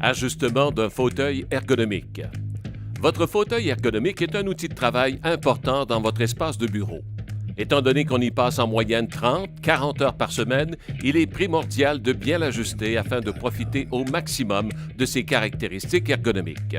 Ajustement d'un fauteuil ergonomique. Votre fauteuil ergonomique est un outil de travail important dans votre espace de bureau. Étant donné qu'on y passe en moyenne 30-40 heures par semaine, il est primordial de bien l'ajuster afin de profiter au maximum de ses caractéristiques ergonomiques.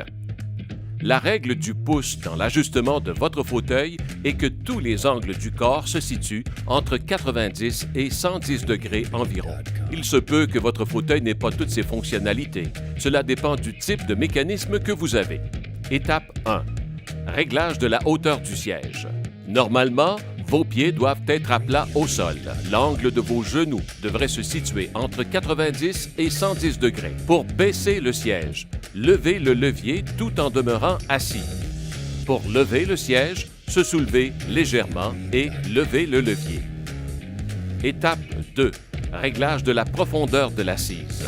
La règle du pouce dans l'ajustement de votre fauteuil est que tous les angles du corps se situent entre 90 et 110 degrés environ. Il se peut que votre fauteuil n'ait pas toutes ses fonctionnalités. Cela dépend du type de mécanisme que vous avez. Étape 1. Réglage de la hauteur du siège. Normalement, vos pieds doivent être à plat au sol. L'angle de vos genoux devrait se situer entre 90 et 110 degrés. Pour baisser le siège, levez le levier tout en demeurant assis. Pour lever le siège, se soulever légèrement et lever le levier. Étape 2. Réglage de la profondeur de l'assise.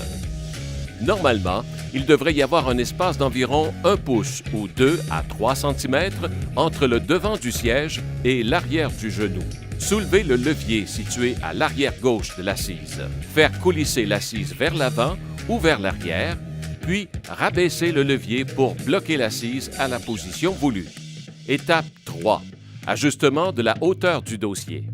Normalement, il devrait y avoir un espace d'environ 1 pouce ou 2 à 3 cm entre le devant du siège et l'arrière du genou. Soulevez le levier situé à l'arrière gauche de l'assise. Faire coulisser l'assise vers l'avant ou vers l'arrière, puis rabaisser le levier pour bloquer l'assise à la position voulue. Étape 3. Ajustement de la hauteur du dossier.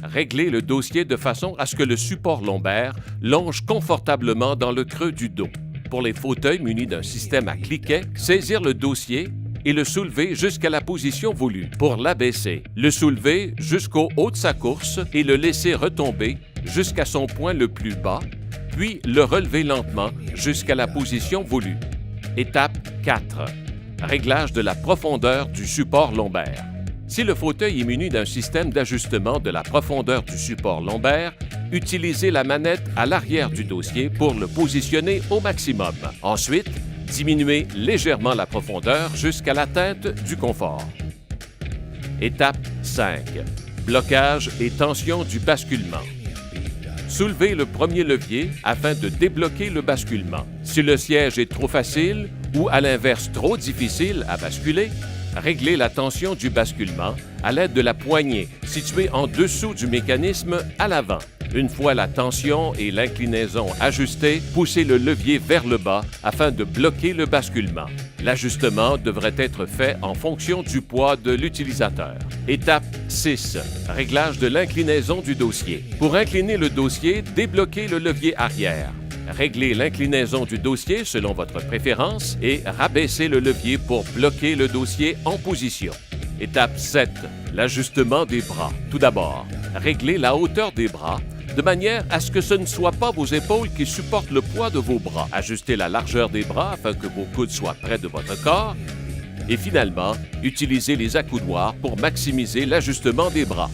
Réglez le dossier de façon à ce que le support lombaire longe confortablement dans le creux du dos. Pour les fauteuils munis d'un système à cliquet, saisir le dossier et le soulever jusqu'à la position voulue. Pour l'abaisser, le soulever jusqu'au haut de sa course et le laisser retomber jusqu'à son point le plus bas, puis le relever lentement jusqu'à la position voulue. Étape 4. Réglage de la profondeur du support lombaire. Si le fauteuil est muni d'un système d'ajustement de la profondeur du support lombaire, utilisez la manette à l'arrière du dossier pour le positionner au maximum. Ensuite, diminuez légèrement la profondeur jusqu'à l'atteinte du confort. Étape 5. Blocage et tension du basculement. Soulevez le premier levier afin de débloquer le basculement. Si le siège est trop facile ou à l'inverse trop difficile à basculer, réglez la tension du basculement à l'aide de la poignée située en dessous du mécanisme à l'avant. Une fois la tension et l'inclinaison ajustées, poussez le levier vers le bas afin de bloquer le basculement. L'ajustement devrait être fait en fonction du poids de l'utilisateur. Étape 6. Réglage de l'inclinaison du dossier. Pour incliner le dossier, débloquez le levier arrière. Réglez l'inclinaison du dossier selon votre préférence et rabaissez le levier pour bloquer le dossier en position. Étape 7. L'ajustement des bras. Tout d'abord, réglez la hauteur des bras de manière à ce que ce ne soient pas vos épaules qui supportent le poids de vos bras. Ajustez la largeur des bras afin que vos coudes soient près de votre corps. Et finalement, utilisez les accoudoirs pour maximiser l'ajustement des bras.